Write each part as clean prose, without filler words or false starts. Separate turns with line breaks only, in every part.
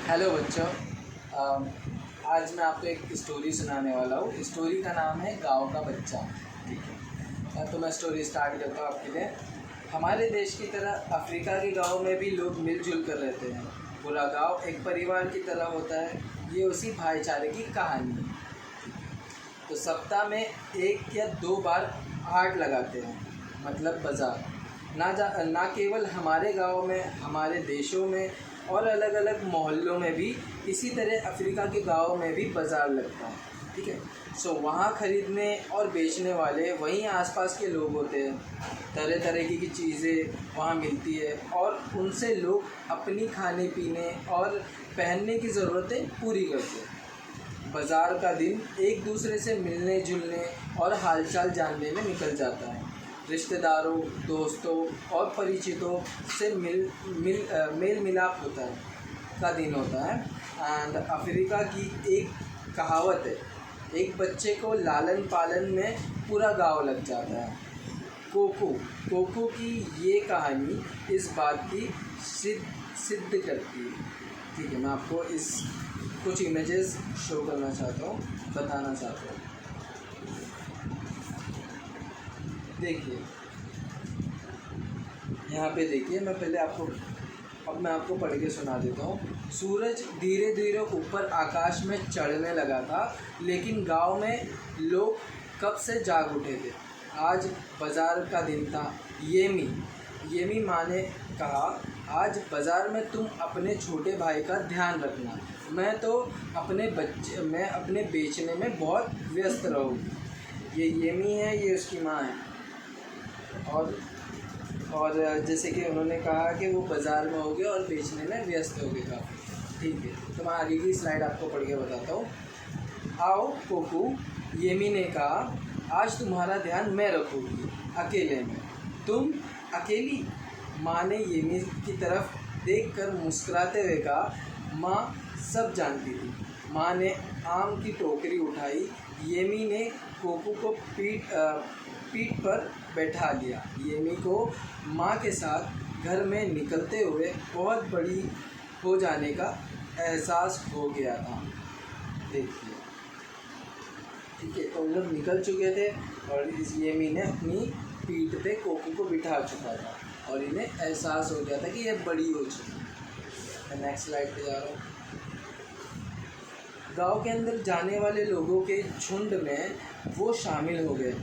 Hello बच्चों, आज मैं आपको एक स्टोरी सुनाने वाला हूँ। स्टोरी का नाम है गाँव का बच्चा। ठीक है, तो मैं स्टोरी स्टार्ट करता हूँ आपके लिए। हमारे देश की तरह अफ्रीका के गाँव में भी लोग मिलजुल कर रहते हैं। पूरा गाँव एक परिवार की तरह होता है। ये उसी भाईचारे की कहानी है। तो सप्ताह में 1 या 2 बार हाट लगाते हैं, मतलब बाज़ार। ना केवल हमारे गांव में, हमारे देशों में और अलग अलग मोहल्लों में भी इसी तरह अफ्रीका के गांव में भी बाज़ार लगता है। ठीक है, सो वहाँ ख़रीदने और बेचने वाले वहीं आसपास के लोग होते हैं। तरह तरह की चीज़ें वहाँ मिलती है और उनसे लोग अपनी खाने पीने और पहनने की ज़रूरतें पूरी करते हैं। बाज़ार का दिन एक दूसरे से मिलने जुलने और हालचाल जानने में निकल जाता है। रिश्तेदारों, दोस्तों और परिचितों से मेल मिलाप होता है का दिन होता है। एंड अफ्रीका की एक कहावत है, एक बच्चे को लालन पालन में पूरा गांव लग जाता है। कोको की ये कहानी इस बात की सिद्ध करती है। ठीक है, मैं आपको इस कुछ इमेजेस शो करना चाहता हूँ, बताना चाहता हूँ। देखिए, यहाँ पे देखिए, अब मैं आपको पढ़ के सुना देता हूँ। सूरज धीरे धीरे ऊपर आकाश में चढ़ने लगा था, लेकिन गांव में लोग कब से जाग उठे थे। आज बाज़ार का दिन था। येमी माँ ने कहा, आज बाज़ार में तुम अपने छोटे भाई का ध्यान रखना। मैं अपने बेचने में बहुत व्यस्त रहूँगी। ये येमी है, ये उसकी माँ है। और जैसे कि उन्होंने कहा कि वो बाज़ार में हो गए और बेचने में व्यस्त हो गए काफ़ी। ठीक है, तो मैं आगे की स्लाइड आपको पढ़ के बताता हूँ। आओ कोकू, येमी ने कहा, आज तुम्हारा ध्यान मैं रखूँगी, अकेले में। तुम अकेली? माँ ने येमी की तरफ देखकर मुस्कुराते हुए कहा। माँ सब जानती थी। माँ ने आम की टोकरी उठाई। येमी ने कोकू को पीठ पर बैठा लिया। येमी को माँ के साथ घर में निकलते हुए बहुत बड़ी हो जाने का एहसास हो गया था। देखिए, ठीक है, तो लोग निकल चुके थे और इस येमी ने अपनी पीठ पे कोकू को बिठा चुका था और इन्हें एहसास हो गया था कि ये बड़ी हो चुकी है। मैं नेक्स्ट स्लाइड पे जा रहा हूँ। गांव के अंदर जाने वाले लोगों के झुंड में वो शामिल हो गए।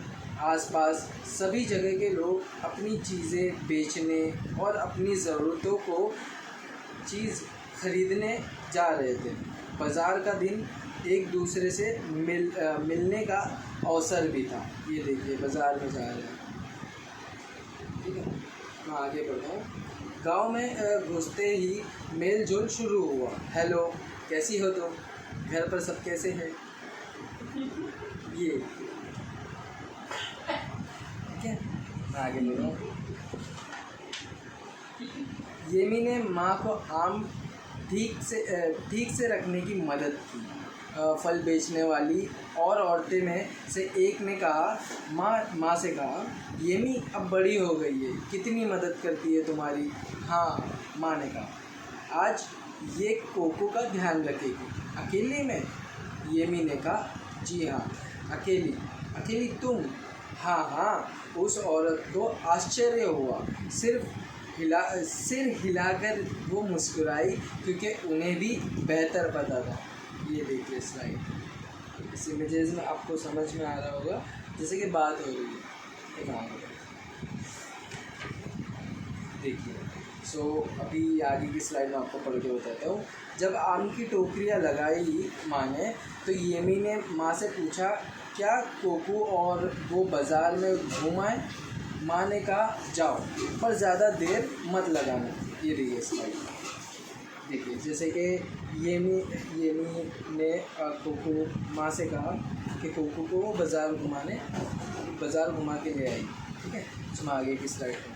आसपास सभी जगह के लोग अपनी चीज़ें बेचने और अपनी ज़रूरतों को चीज़ खरीदने जा रहे थे। बाज़ार का दिन एक दूसरे से मिलने का अवसर भी था। ये देखिए, बाज़ार में जा रहे हैं। ठीक है, मैं आगे बढ़ता हूँ। गांव में घुसते ही मेल जोल शुरू हुआ। हेलो, कैसी हो तुम? घर पर सब कैसे हैं? ये ठीक है, मैं आगे ले रहा हूँ। येमी ने माँ को आम ठीक से रखने की मदद की। फल बेचने वाली और औरतें में से एक ने कहा, माँ से कहा, येमी अब बड़ी हो गई है, कितनी मदद करती है तुम्हारी। हाँ, माँ ने कहा, आज ये कोको का ध्यान रखेगी। अकेले में? येमी ने कहा, जी हाँ, अकेली तुम? हाँ। उस औरत को आश्चर्य हुआ। सिर हिलाकर वो मुस्कुराई, क्योंकि उन्हें भी बेहतर पता था। ये देखिए स्लाइड, इस इमेजेस में आपको समझ में आ रहा होगा जैसे कि बात हो रही है। देखिए, अभी आगे की स्लाइड में आपको पढ़ के बताता हूँ। जब आम की टोकरियाँ लगाई माँ ने, तो येमी ने माँ से पूछा, क्या कोकू और वो बाज़ार में घूम आए? माँ ने कहा, जाओ, पर ज़्यादा देर मत लगाना। ये रही स्लाइड। देखिए, जैसे कि येमी ने कोकू माँ से कहा कि कोकू को वो बाज़ार घुमा के ले आई। ठीक है, उसमें आगे की स्लाइड में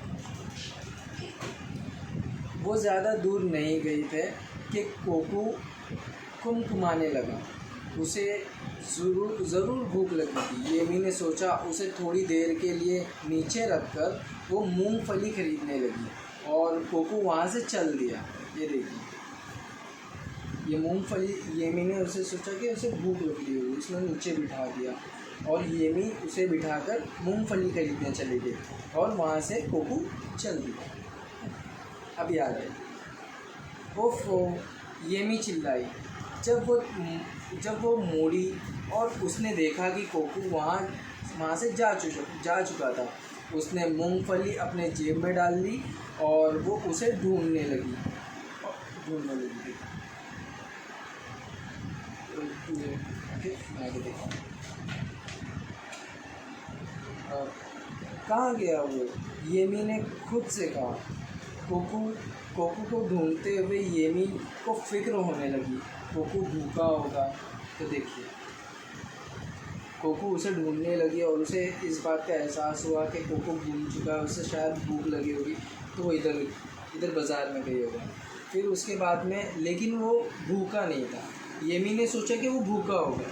वो ज़्यादा दूर नहीं गई थे कि कोकू कुमकुमाने लगा। उसे ज़रूर भूख लगी थी। येमी ने सोचा, उसे थोड़ी देर के लिए नीचे रखकर वो मूंगफली खरीदने लगी और कोकू वहाँ से चल दिया। ये देखिए, ये मूंगफली, येमी ने उसे सोचा कि उसे भूख लग रही होगी, उसने नीचे बिठा दिया और येमी उसे बिठाकर मूंगफली खरीदने चले गए और वहाँ से कोकू चल दिया। अब याद है, ओफो, येमी चिल्लाई जब वो मुड़ी और उसने देखा कि कोकू वहाँ से जा चुका था। उसने मूंगफली अपने जेब में डाल ली और वो उसे ढूंढने लगी। कहाँ गया वो, येमी ने खुद से कहा। कोकू को ढूंढते हुए येमी को फिक्र होने लगी, कोकू भूखा होगा। तो देखिए, कोकू उसे ढूंढने लगी और उसे इस बात का एहसास हुआ कि कोकू भूल चुका है, उसे शायद भूख लगी होगी, तो वो इधर बाज़ार में गई होगा। फिर उसके बाद में, लेकिन वो भूखा नहीं था। येमी ने सोचा कि वो भूखा होगा,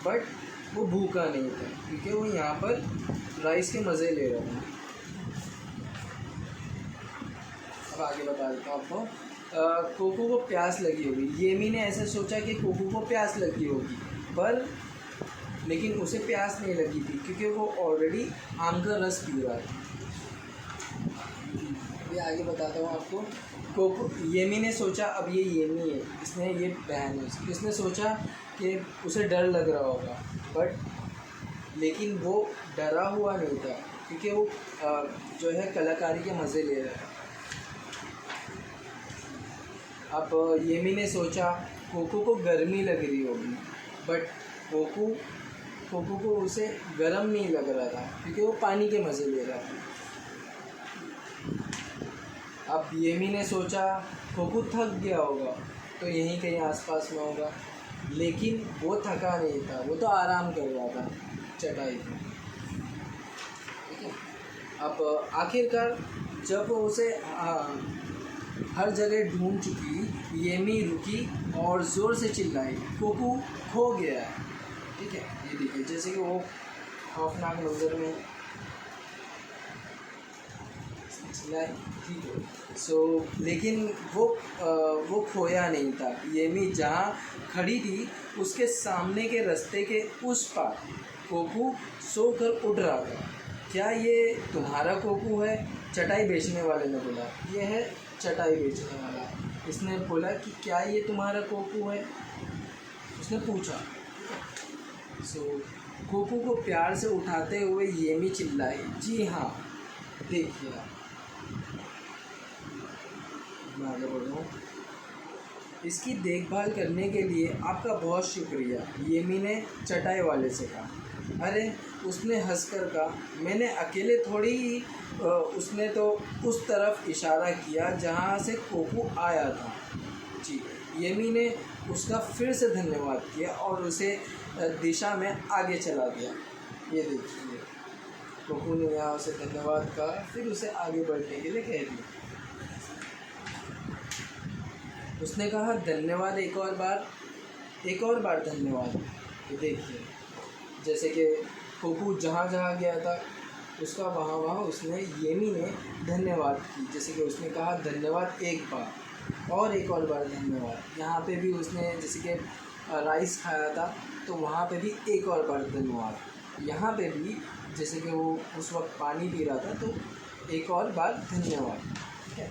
बट वो भूखा नहीं था क्योंकि वो यहाँ पर राइस के मज़े ले रहा था। अब आगे बता देता हूँ आपको। कोकू को प्यास लगी होगी। येमी ने ऐसे सोचा कि कोकू को प्यास लगी होगी, पर लेकिन उसे प्यास नहीं लगी थी क्योंकि वो ऑलरेडी आम का रस पी रहा था। ये आगे बताता हूँ आपको। कोकू, येमी ने सोचा, अब ये येमी है, ये बहन है, इसने सोचा कि उसे डर लग रहा होगा, बट लेकिन वो डरा हुआ नहीं था क्योंकि वो जो है कलाकारी के मज़े ले रहा था। अब येमी ने सोचा कोकू को गर्मी लग रही होगी, बट कोकू को उसे गर्म नहीं लग रहा था क्योंकि वो पानी के मज़े ले रहा था। अब येमी ने सोचा कोकू थक गया होगा, तो यहीं कहीं आसपास में होगा, लेकिन वो थका नहीं था, वो तो आराम कर रहा था चटाई पे। ठीक है। अब आखिरकार जब उसे हर जगह ढूंढ चुकी, येमी रुकी और ज़ोर से चिल्लाई, कोकू खो गया है। ठीक है, ये देखिए, जैसे कि वो खौफनाक मंजर में चिल्लाई। ठीक है। लेकिन वो खोया नहीं था। येमी जहाँ खड़ी थी उसके सामने के रास्ते के उस पार कोकू सोकर उठ रहा था। क्या ये तुम्हारा कोकू है? चटाई बेचने वाले ने बोला। ये है चटाई बेचने वाला। इसने बोला कि क्या ये तुम्हारा कोकू है? उसने पूछा। कोकू को प्यार से उठाते हुए येमी चिल्लाई, जी हाँ, देखिए। मैं आगे बढ़ रहा हूँ। इसकी देखभाल करने के लिए आपका बहुत शुक्रिया, येमी ने चटाई वाले से कहा। अरे, उसने हंसकर कहा, मैंने अकेले थोड़ी ही। उसने तो उस तरफ इशारा किया जहाँ से कोकू आया था। जी। येमी ने उसका फिर से धन्यवाद किया और उसे दिशा में आगे चला दिया। ये देखिए, कोकू ने यहाँ उसे धन्यवाद कहा, फिर उसे आगे बढ़ने के लिए कह दिया। उसने कहा धन्यवाद, एक और बार धन्यवाद। ये देखिए, जैसे कि कोकू जहाँ गया था उसका वहाँ उसने, येमी ने धन्यवाद की। जैसे कि उसने कहा धन्यवाद एक बार और एक और बार धन्यवाद। यहाँ पे भी उसने जैसे कि राइस खाया था तो वहाँ पे भी एक और बार धन्यवाद। यहाँ पे भी जैसे कि वो उस वक्त पानी पी रहा था तो एक और बार धन्यवाद। ठीक है।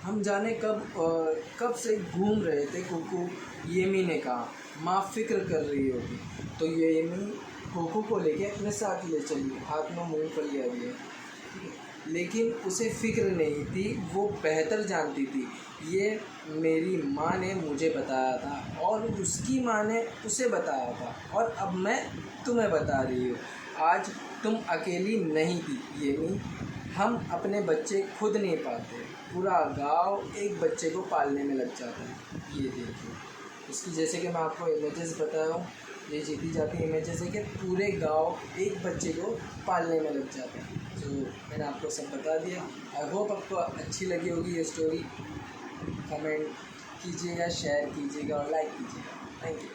हम जाने कब से घूम रहे थे, कोकू, येमी ने कहा। माँ फिक्र कर रही होगी। तो येमी कोकू को लेके अपने साथ ले चली, हाथ में मूंगफली आ रही है। लेकिन उसे फिक्र नहीं थी, वो बेहतर जानती थी। ये मेरी माँ ने मुझे बताया था और उसकी माँ ने उसे बताया था और अब मैं तुम्हें बता रही हूँ। आज तुम अकेली नहीं थी येमी, हम अपने बच्चे खुद नहीं पालते, पूरा गांव एक बच्चे को पालने में लग जाता है। ये देखिए, इसकी जैसे कि मैं आपको इमेजेस बताया हूँ, ये जीती जाती इमेजेस है कि पूरे गांव एक बच्चे को पालने में लग जाता है। तो मैंने आपको सब बता दिया। आई होप आपको अच्छी लगी होगी ये स्टोरी। कमेंट कीजिएगा, शेयर कीजिएगा और लाइक कीजिएगा। Thank you.